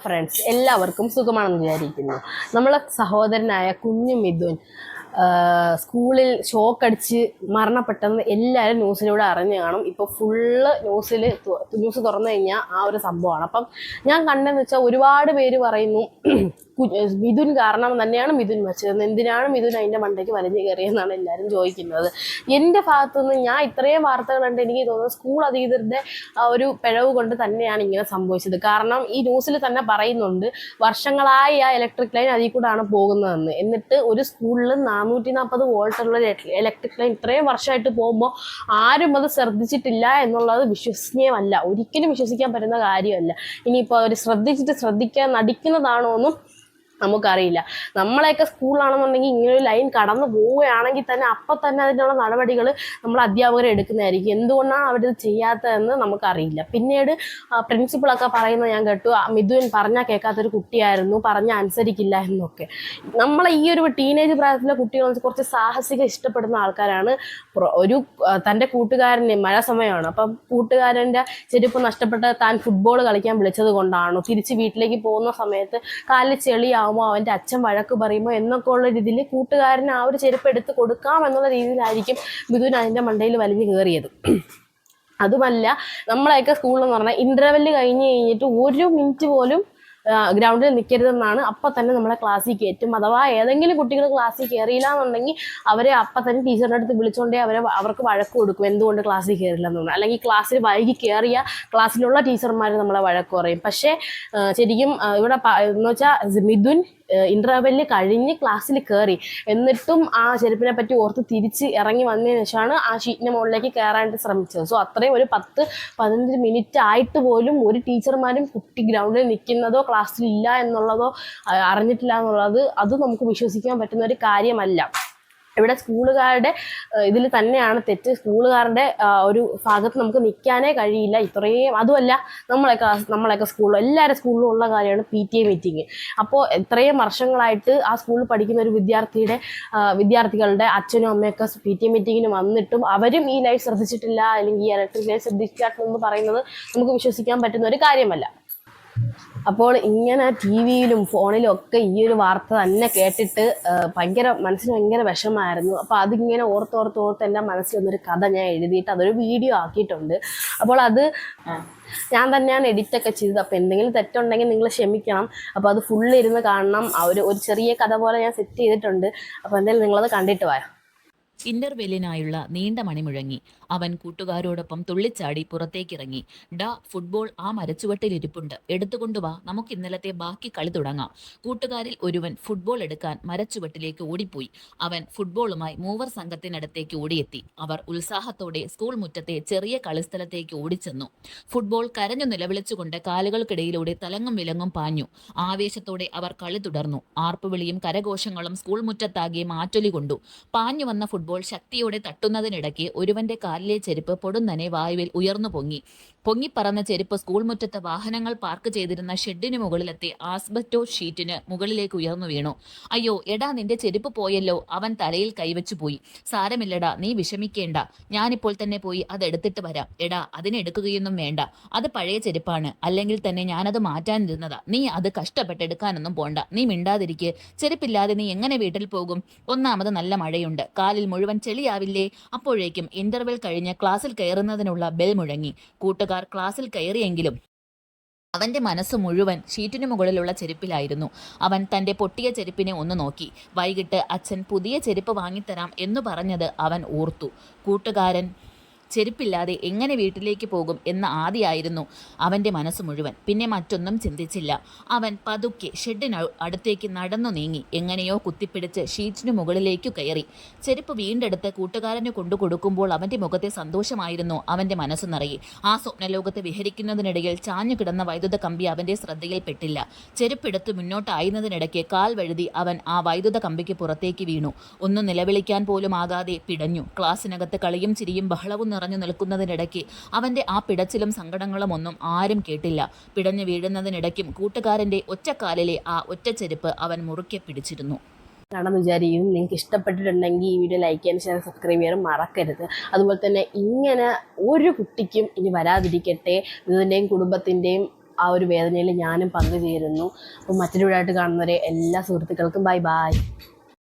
Friends എല്ലാവർക്കും സുഖമാണെന്ന് വിചാരിക്കുന്നു. നമ്മളെ സഹോദരനായ കുഞ്ഞു മിഥുൻ സ്കൂളിൽ ഷോക്കടിച്ച് മരണപ്പെട്ടെന്ന് എല്ലാവരും ന്യൂസിലൂടെ അറിഞ്ഞു കാണും. ഇപ്പോൾ ഫുള്ള് ന്യൂസ് തുറന്നു കഴിഞ്ഞാൽ ആ ഒരു സംഭവമാണ്. അപ്പം ഞാൻ കണ്ടെന്ന് വെച്ചാൽ ഒരുപാട് പേര് പറയുന്നു മിഥുൻ കാരണം തന്നെയാണ് മിഥുൻ മരിച്ചത്, എന്തിനാണ് മിഥുൻ അതിൻ്റെ മണ്ടയ്ക്ക് വലിഞ്ഞു കയറിയെന്നാണ് എല്ലാവരും ചോദിക്കുന്നത്. എൻ്റെ ഭാഗത്തുനിന്ന് ഞാൻ ഇത്രയും വാർത്തകളുണ്ട്, എനിക്ക് തോന്നുന്നത് സ്കൂൾ അധികൃതരുടെ ഒരു പിഴവ് കൊണ്ട് തന്നെയാണ് ഇങ്ങനെ സംഭവിച്ചത്. കാരണം ഈ ന്യൂസിൽ തന്നെ പറയുന്നുണ്ട് വർഷങ്ങളായി ആ ഇലക്ട്രിക് ലൈൻ അതിൽ കൂടാണ് പോകുന്നതെന്ന്. എന്നിട്ട് ഒരു സ്കൂളിൽ 440 വോൾട്ടുള്ള ഇലക്ട്രിക് ലൈൻ ഇത്രയും വർഷമായിട്ട് പോകുമ്പോൾ ആരും അത് ശ്രദ്ധിച്ചിട്ടില്ല എന്നുള്ളത് വിശ്വസനീയമല്ല, ഒരിക്കലും വിശ്വസിക്കാൻ പറ്റുന്ന കാര്യമല്ല. ഇനിയിപ്പോൾ അവർ ശ്രദ്ധിക്കാൻ നടിക്കുന്നതാണോ എന്നും നമുക്കറിയില്ല. നമ്മളെയൊക്കെ സ്കൂളാണെന്നുണ്ടെങ്കിൽ ഇങ്ങനൊരു ലൈൻ കടന്നു പോവുകയാണെങ്കിൽ തന്നെ അപ്പം തന്നെ അതിനുള്ള നടപടികൾ നമ്മൾ അധ്യാപകരെ എടുക്കുന്നതായിരിക്കും. എന്തുകൊണ്ടാണ് അവരിത് ചെയ്യാത്തതെന്ന് നമുക്കറിയില്ല. പിന്നീട് പ്രിൻസിപ്പളൊക്കെ പറയുന്നത് ഞാൻ കേട്ടു, മിഥുൻ പറഞ്ഞാൽ കേൾക്കാത്തൊരു കുട്ടിയായിരുന്നു, പറഞ്ഞാൽ അനുസരിക്കില്ല എന്നൊക്കെ. നമ്മളെ ഈ ഒരു ടീനേജ് പ്രായത്തിലെ കുട്ടികൾ കുറച്ച് സാഹസികം ഇഷ്ടപ്പെടുന്ന ആൾക്കാരാണ്. ഒരു തൻ്റെ കൂട്ടുകാരനെ മഴ സമയമാണ്, അപ്പം കൂട്ടുകാരൻ്റെ ചെരുപ്പ് നഷ്ടപ്പെട്ട് താൻ ഫുട്ബോൾ കളിക്കാൻ വിളിച്ചത് കൊണ്ടാണോ, തിരിച്ച് വീട്ടിലേക്ക് പോകുന്ന സമയത്ത് കാലിൽ ചെളിയാവുമ്പോൾ അവൻ്റെ അച്ഛൻ വഴക്ക് പറയുമ്പോൾ എന്നൊക്കെ ഉള്ള രീതിയിൽ കൂട്ടുകാരന് ആ ഒരു ചെരുപ്പ് എടുത്ത് കൊടുക്കാം എന്നുള്ള രീതിയിലായിരിക്കും മിഥുൻ അതിൻ്റെ മണ്ടയിൽ വലിഞ്ഞു കയറിയത്. അതുമല്ല, നമ്മളെയൊക്കെ സ്കൂളിലെന്ന് പറഞ്ഞാൽ ഇൻ്റർവെല്ല് കഴിഞ്ഞിട്ട് 1 മിനിറ്റ് പോലും ഗ്രൗണ്ടിൽ നിൽക്കരുതെന്നാണ്. അപ്പം തന്നെ നമ്മളെ ക്ലാസ്സിൽ കയറ്റും. അഥവാ ഏതെങ്കിലും കുട്ടികൾ ക്ലാസ്സിൽ കയറിയില്ല എന്നുണ്ടെങ്കിൽ അവരെ അപ്പം തന്നെ ടീച്ചറിൻ്റെ അടുത്ത് വിളിച്ചുകൊണ്ടേ അവർക്ക് വഴക്ക് കൊടുക്കും, എന്തുകൊണ്ട് ക്ലാസ്സിൽ കയറില്ല എന്നുണ്ട്. അല്ലെങ്കിൽ ക്ലാസ്സിൽ വൈകി കയറിയ ക്ലാസ്സിലുള്ള ടീച്ചർമാർ നമ്മളെ വഴക്ക് പറയും. പക്ഷേ ശരിക്കും ഇവിടെ എന്ന് വെച്ചാൽ മിഥുൻ ഇൻ്റർവെല്ല് കഴിഞ്ഞ് ക്ലാസ്സിൽ കയറി, എന്നിട്ടും ആ ചെരുപ്പിനെ പറ്റി ഓർത്ത് തിരിച്ച് ഇറങ്ങി വന്നതിന് ശേഷമാണ് ആ ഷീറ്റിൻ്റെ മുകളിലേക്ക് കയറാനായിട്ട് ശ്രമിച്ചത്. സോ അത്രയും ഒരു 10-15 മിനിറ്റ് ആയിട്ട് പോലും ഒരു ടീച്ചർമാരും കുട്ടി ഗ്രൗണ്ടിൽ നിൽക്കുന്നതോ ക്ലാസ്സിലില്ല എന്നുള്ളതോ അറിഞ്ഞിട്ടില്ല എന്നുള്ളത് അത് നമുക്ക് വിശ്വസിക്കാൻ പറ്റുന്ന ഒരു കാര്യമല്ല. ഇവിടെ സ്കൂളുകാരുടെ ഇതിൽ തന്നെയാണ് തെറ്റ്. സ്കൂളുകാരുടെ ഒരു ഭാഗത്ത് നമുക്ക് നിൽക്കാനേ കഴിയില്ല. ഇത്രയും അതുമല്ല, നമ്മളെയൊക്കെ സ്കൂളിൽ എല്ലാവരുടെ സ്കൂളിലും ഉള്ള കാര്യമാണ് PTA മീറ്റിംഗ്. അപ്പോൾ ഇത്രയും വർഷങ്ങളായിട്ട് ആ സ്കൂളിൽ പഠിക്കുന്ന ഒരു വിദ്യാർത്ഥികളുടെ അച്ഛനും അമ്മയൊക്കെ PTA മീറ്റിങ്ങിന് വന്നിട്ടും അവരും ഈ ലൈഫ് ശ്രദ്ധിച്ചിട്ടില്ല, അല്ലെങ്കിൽ ഈ ഇലക്ട്രിക് ലൈഫ് ശ്രദ്ധിച്ചിട്ടില്ലെന്ന് പറയുന്നത് നമുക്ക് വിശ്വസിക്കാൻ പറ്റുന്ന ഒരു കാര്യമല്ല. അപ്പോൾ ഇങ്ങനെ TV-യിലും ഫോണിലും ഒക്കെ ഈ ഒരു വാർത്ത തന്നെ കേട്ടിട്ട് മനസ്സിന് ഭയങ്കര വിഷമമായിരുന്നു. അപ്പോൾ അതിങ്ങനെ ഓർത്ത് എൻ്റെ മനസ്സിൽ വന്നൊരു കഥ ഞാൻ എഴുതിയിട്ട് അതൊരു വീഡിയോ ആക്കിയിട്ടുണ്ട്. അപ്പോൾ അത് ഞാൻ തന്നെയാണ് എഡിറ്റൊക്കെ ചെയ്തത്. അപ്പോൾ എന്തെങ്കിലും തെറ്റുണ്ടെങ്കിൽ നിങ്ങൾ ക്ഷമിക്കണം. അപ്പോൾ അത് ഫുള്ളിരുന്ന് കാണണം. ഒരു ചെറിയ കഥ പോലെ ഞാൻ സെറ്റ് ചെയ്തിട്ടുണ്ട്. അപ്പോൾ എന്തായാലും നിങ്ങളത് കണ്ടിട്ട് വരാം. ഇന്റർവെല്ലിനായുള്ള നീണ്ട മണി മുഴങ്ങി. അവൻ കൂട്ടുകാരോടൊപ്പം തുള്ളിച്ചാടി പുറത്തേക്കിറങ്ങി. ഡാ, ഫുട്ബോൾ ആ മരച്ചുവട്ടിലിരിപ്പുണ്ട്, എടുത്തുകൊണ്ടുവാ, നമുക്ക് ഇന്നലത്തെ ബാക്കി കളി തുടങ്ങാം. കൂട്ടുകാരിൽ ഒരുവൻ ഫുട്ബോൾ എടുക്കാൻ മരച്ചുവട്ടിലേക്ക് ഓടിപ്പോയി. അവൻ ഫുട്ബോളുമായി മൂവർ സംഘത്തിനടുത്തേക്ക് ഓടിയെത്തി. അവർ ഉത്സാഹത്തോടെ സ്കൂൾ മുറ്റത്തെ ചെറിയ കളിസ്ഥലത്തേക്ക് ഓടിച്ചെന്നു. ഫുട്ബോൾ കരഞ്ഞു നിലവിളിച്ചുകൊണ്ട് കാലുകൾക്കിടയിലൂടെ തലങ്ങും വിലങ്ങും പാഞ്ഞു. ആവേശത്തോടെ അവർ കളി തുടർന്നു. ആർപ്പുവിളിയും കരഘോഷങ്ങളും സ്കൂൾ മുറ്റത്താകെ മാറ്റൊലി കൊണ്ടു. പാഞ്ഞു വന്ന ഫുട്ബോൾ ശക്തിയോടെ തട്ടുന്നതിനിടയ്ക്ക് ഒരുവന്റെ കാലിലെ ചെരുപ്പ് പൊടുന്നനെ വായുവിൽ ഉയർന്നു പൊങ്ങിപ്പറന്ന ചെരുപ്പ് സ്കൂൾ മുറ്റത്ത് വാഹനങ്ങൾ പാർക്ക് ചെയ്തിരുന്ന ഷെഡിന് മുകളിലത്തെ ആസ്ബറ്റോ ഷീറ്റിന് മുകളിലേക്ക് ഉയർന്നു വീണു. അയ്യോ എടാ, നിന്റെ ചെരുപ്പ് പോയല്ലോ. അവൻ തലയിൽ കൈവച്ചു പോയി. സാരമില്ലടാ, നീ വിഷമിക്കേണ്ട, ഞാനിപ്പോൾ തന്നെ പോയി അതെടുത്തിട്ട് വരാം. എടാ, അതിനെടുക്കുകയൊന്നും വേണ്ട, അത് പഴയ ചെരുപ്പാണ്, അല്ലെങ്കിൽ തന്നെ ഞാനത് മാറ്റാനിരുന്നതാ. നീ അത് കഷ്ടപ്പെട്ടെടുക്കാനൊന്നും പോണ്ട. നീ മിണ്ടാതിരിക്കെ. ചെരുപ്പില്ലാതെ നീ എങ്ങനെ വീട്ടിൽ പോകും? ഒന്നാമത് നല്ല മഴയുണ്ട്, കാലിൽ മുഴുവൻ ചെളിയാവില്ലേ? അപ്പോഴേക്കും ഇന്റർവെൽ കഴിഞ്ഞ് ക്ലാസ്സിൽ കയറുന്നതിനുള്ള ബെൽ മുഴങ്ങി. കൂട്ടുകാർ ക്ലാസ്സിൽ കയറിയെങ്കിലും അവന്റെ മനസ്സ് മുഴുവൻ ഷീറ്റിനു മുകളിലുള്ള ചെരുപ്പിലായിരുന്നു. അവൻ തന്റെ പൊട്ടിയ ചെരുപ്പിനെ ഒന്ന് നോക്കി. വൈകിട്ട് അച്ഛൻ പുതിയ ചെരുപ്പ് വാങ്ങിത്തരാം എന്നു പറഞ്ഞത് അവൻ ഓർത്തു. കൂട്ടുകാരൻ ചെരുപ്പില്ലാതെ എങ്ങനെ വീട്ടിലേക്ക് പോകും എന്ന ആദിയായിരുന്നു അവൻ്റെ മനസ്സ് മുഴുവൻ. പിന്നെ മറ്റൊന്നും ചിന്തിച്ചില്ല. അവൻ പതുക്കെ ഷെഡിന് അടുത്തേക്ക് നടന്നു നീങ്ങി. എങ്ങനെയോ കുത്തിപ്പിടിച്ച് ഷീറ്റിനു മുകളിലേക്കു കയറി. ചെരുപ്പ് വീണ്ടെടുത്ത് കൂട്ടുകാരന് കൊണ്ടു കൊടുക്കുമ്പോൾ അവൻ്റെ മുഖത്തെ സന്തോഷമായിരുന്നു അവൻ്റെ മനസ്സ് നിറയെ. ആ സ്വപ്നലോകത്ത് വിഹരിക്കുന്നതിനിടയിൽ ചാഞ്ഞു കിടന്ന വൈദ്യുത കമ്പി അവൻ്റെ ശ്രദ്ധയിൽപ്പെട്ടില്ല. ചെരുപ്പെടുത്ത് മുന്നോട്ടായുന്നതിനിടയ്ക്ക് കാൽ വഴുതി അവൻ ആ വൈദ്യുത കമ്പിക്ക് പുറത്തേക്ക് വീണു. ഒന്ന് നിലവിളിക്കാൻ പോലും ആകാതെ പിടഞ്ഞു. ക്ലാസ്സിനകത്ത് കളിയും ചിരിയും ബഹളവും നിറഞ്ഞു നിൽക്കുന്നതിനിടയ്ക്ക് അവൻ്റെ ആ പിടച്ചിലും സങ്കടങ്ങളും ഒന്നും ആരും കേട്ടില്ല. പിടഞ്ഞു വീഴുന്നതിനിടയ്ക്കും കൂട്ടുകാരൻ്റെ ഒറ്റക്കാലിലെ ആ ഒറ്റച്ചെരുപ്പ് അവൻ മുറുക്കെ പിടിച്ചിരുന്നു. ആണെന്ന് വിചാരിക്കും. നിങ്ങൾക്ക് ഇഷ്ടപ്പെട്ടിട്ടുണ്ടെങ്കിൽ ഈ വീഡിയോ ലൈക്ക് ചെയ്യാൻ, ഷെയർ, സബ്സ്ക്രൈബ് ചെയ്യാനും മറക്കരുത്. അതുപോലെ തന്നെ ഇങ്ങനെ ഒരു കുട്ടിക്കും ഇനി വരാതിരിക്കട്ടെ. ഇതിൻ്റെയും കുടുംബത്തിൻ്റെയും ആ ഒരു വേദനയിൽ ഞാനും പങ്കുചേരുന്നു. അപ്പോൾ മറ്റൊരു വീഡിയോ ആയിട്ട് കാണുന്നവരെ എല്ലാ സുഹൃത്തുക്കൾക്കും ബൈ ബൈ.